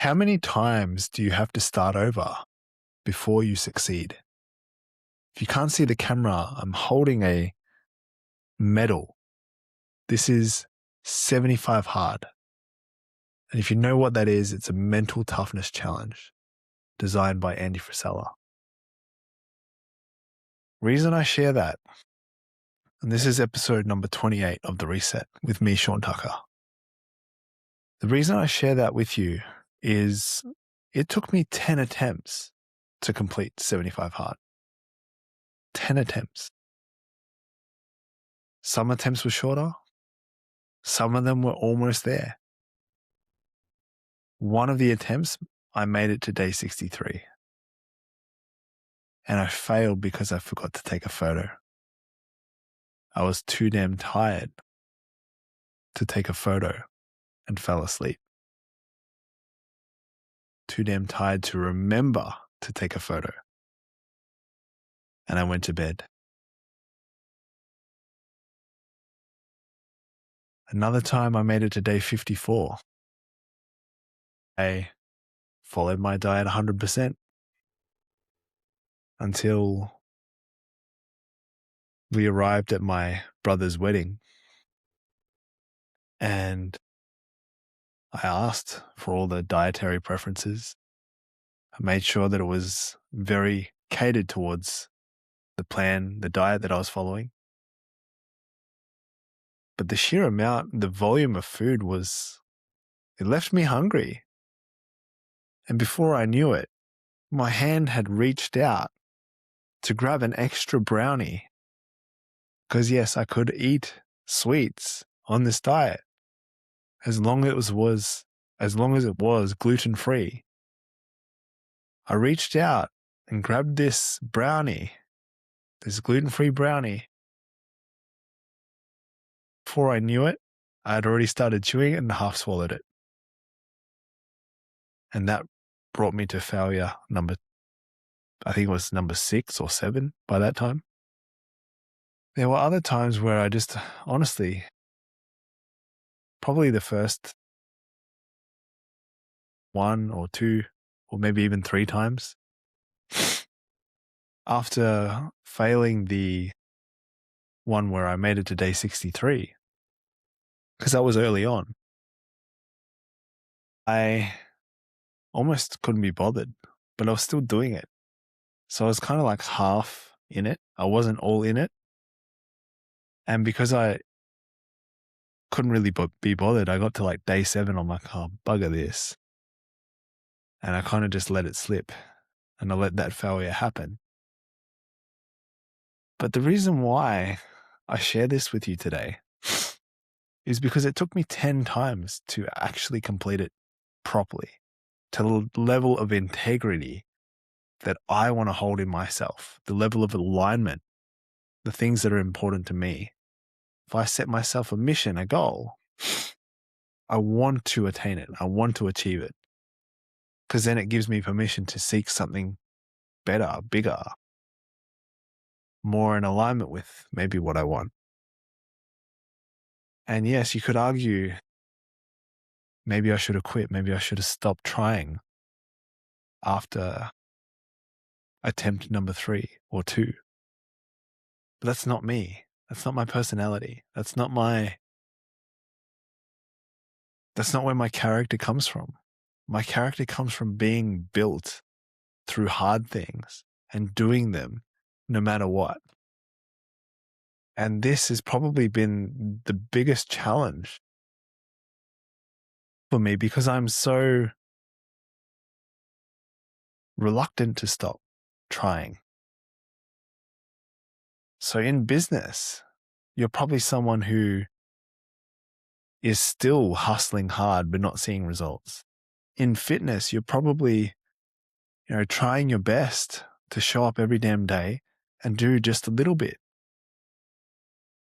How many times do you have to start over before you succeed? If you can't see the camera, I'm holding a medal. This is 75 hard. And if you know what that is, it's a mental toughness challenge designed by Andy Frisella. Reason I share that, and this is episode number 28 of The Reset with me, Sean Tucker. The reason I share that with you is it took me 10 attempts to complete 75 hard. 10 attempts. Some attempts were shorter. Some of them were almost there. One of the attempts, I made it to day 63. And I failed because I forgot to take a photo. I was too damn tired to take a photo and fell asleep. Too damn tired to remember to take a photo. And I went to bed. Another time I made it to day 54. I followed my diet 100% until we arrived at my brother's wedding. And I asked for all the dietary preferences. I made sure that it was very catered towards the plan, the diet that I was following. But the sheer amount, the volume of food it left me hungry. And before I knew it, my hand had reached out to grab an extra brownie. Because yes, I could eat sweets on this diet as long as it was gluten-free. I reached out and grabbed this brownie, this gluten-free brownie. Before I knew it, I had already started chewing it and half swallowed it. And that brought me to failure I think it was number 6 or 7 by that time. There were other times where I just, honestly, probably the first 1 or 2 or maybe even 3 times, after failing the one where I made it to day 63, because that was early on, I almost couldn't be bothered, but I was still doing it. So I was kind of like half in it. I wasn't all in it. And because I couldn't really be bothered, I got to like day 7. I'm like, oh, bugger this. And I kind of just let it slip. And I let that failure happen. But the reason why I share this with you today is because it took me 10 times to actually complete it properly, to the level of integrity that I want to hold in myself, the level of alignment, the things that are important to me. If I set myself a mission, a goal, I want to attain it. I want to achieve it. Because then it gives me permission to seek something better, bigger, more in alignment with maybe what I want. And yes, you could argue, maybe I should have quit. Maybe I should have stopped trying after attempt number 3 or 2. But that's not me. That's not my personality. That's not where my character comes from. My character comes from being built through hard things and doing them no matter what. And this has probably been the biggest challenge for me because I'm so reluctant to stop trying. So in business, you're probably someone who is still hustling hard but not seeing results. In fitness, you're probably, trying your best to show up every damn day and do just a little bit.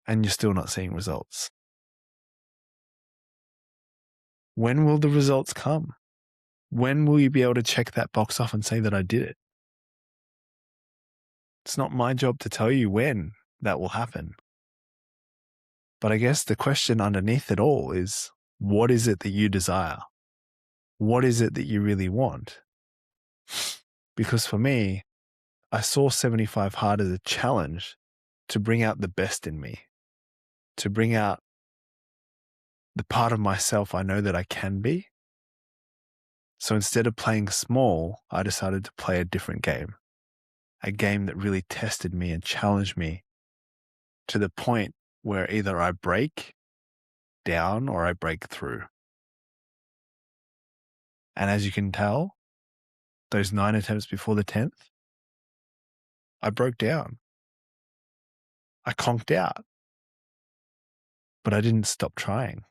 And you're still not seeing results. When will the results come? When will you be able to check that box off and say that I did it? It's not my job to tell you when that will happen. But I guess the question underneath it all is, what is it that you desire? what is it that you really want? Because for me, I saw 75 Hard as a challenge to bring out the best in me, to bring out the part of myself I know that I can be. So instead of playing small, I decided to play a different game, a game that really tested me and challenged me to the point where either I break down or I break through. And as you can tell, those 9 attempts before the 10th, I broke down. I conked out, but I didn't stop trying.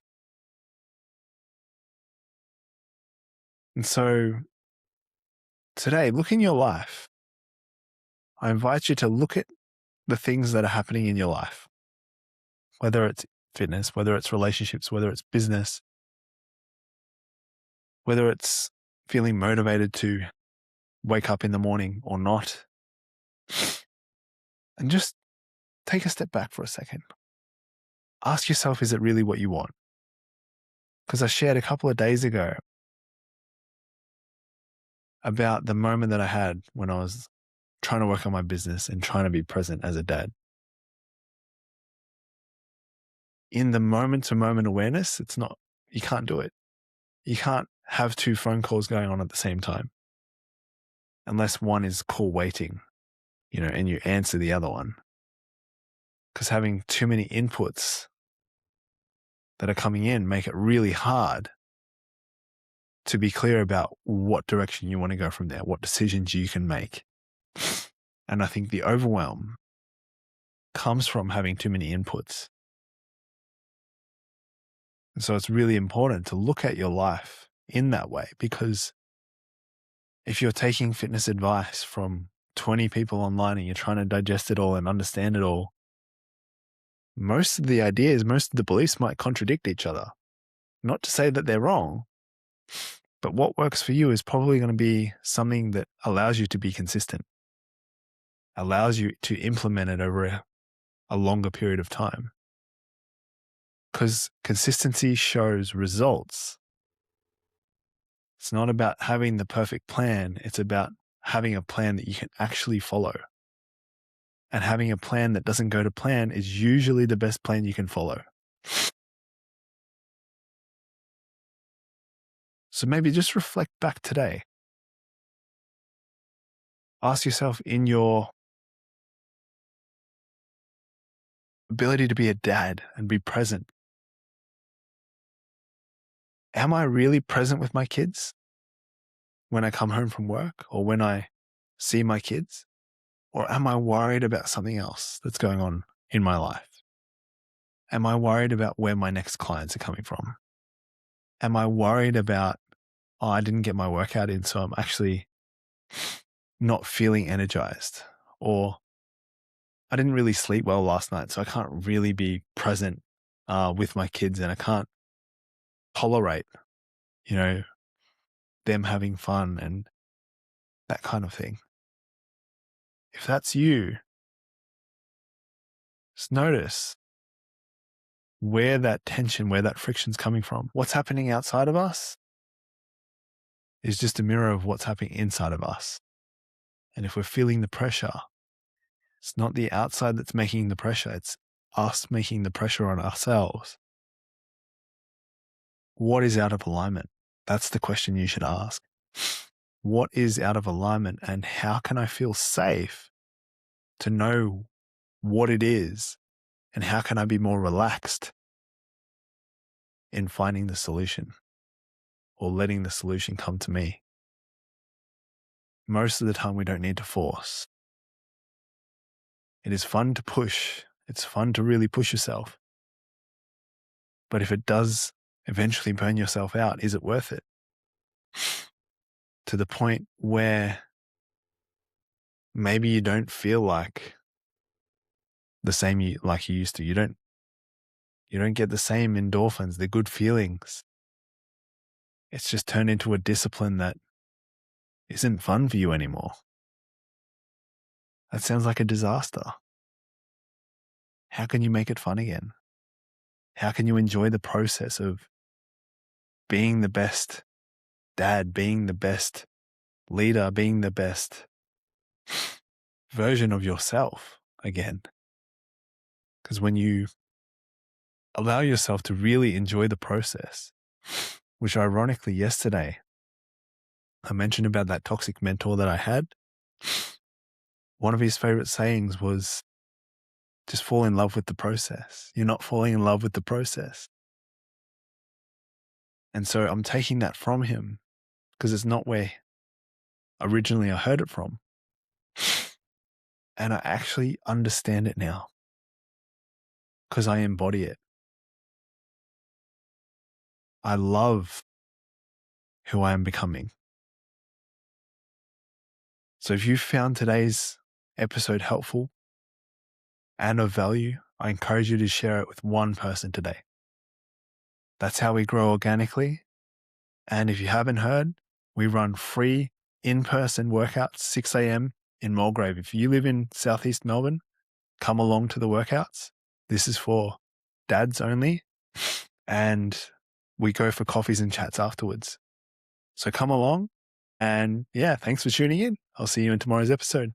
And so today, look in your life. I invite you to look at the things that are happening in your life, whether it's fitness, whether it's relationships, whether it's business, whether it's feeling motivated to wake up in the morning or not. And just take a step back for a second. Ask yourself, is it really what you want? Because I shared a couple of days ago about the moment that I had when I was trying to work on my business and trying to be present as a dad. In the moment-to-moment awareness, you can't do it. You can't have 2 phone calls going on at the same time unless one is call waiting, and you answer the other one. Because having too many inputs that are coming in make it really hard to be clear about what direction you want to go from there, what decisions you can make. And I think the overwhelm comes from having too many inputs. And so it's really important to look at your life in that way, because if you're taking fitness advice from 20 people online and you're trying to digest it all and understand it all, most of the ideas, most of the beliefs might contradict each other. Not to say that they're wrong, but what works for you is probably going to be something that allows you to be consistent, allows you to implement it over a longer period of time. Because consistency shows results. It's not about having the perfect plan. It's about having a plan that you can actually follow. And having a plan that doesn't go to plan is usually the best plan you can follow. So maybe just reflect back today. Ask yourself, in your ability to be a dad and be present, am I really present with my kids when I come home from work or when I see my kids? Or am I worried about something else that's going on in my life? Am I worried about where my next clients are coming from? Am I worried about, I didn't get my workout in, so I'm actually not feeling energized? Or I didn't really sleep well last night, so I can't really be present with my kids, and I can't tolerate, them having fun and that kind of thing. If that's you, just notice where that tension, where that friction's coming from. What's happening outside of us is just a mirror of what's happening inside of us. And if we're feeling the pressure, it's not the outside that's making the pressure, it's us making the pressure on ourselves. What is out of alignment? That's the question you should ask. What is out of alignment, and how can I feel safe to know what it is, and how can I be more relaxed in finding the solution or letting the solution come to me? Most of the time, we don't need to force. It is fun to push. It's fun to really push yourself. But if it does eventually burn yourself out, is it worth it? To the point where maybe you don't feel like the same like you used to. You don't get the same endorphins, the good feelings. It's just turned into a discipline that isn't fun for you anymore. That sounds like a disaster. How can you make it fun again? How can you enjoy the process of being the best dad, being the best leader, being the best version of yourself again. Because when you allow yourself to really enjoy the process, which ironically yesterday, I mentioned about that toxic mentor that I had. One of his favorite sayings was, just fall in love with the process. You're not falling in love with the process. And so I'm taking that from him because it's not where originally I heard it from. And I actually understand it now because I embody it. I love who I am becoming. So if you found today's episode helpful and of value, I encourage you to share it with one person today. That's how we grow organically. And if you haven't heard, we run free in-person workouts, 6 a.m. in Mulgrave. If you live in Southeast Melbourne, come along to the workouts. This is for dads only. And we go for coffees and chats afterwards. So come along. And yeah, thanks for tuning in. I'll see you in tomorrow's episode.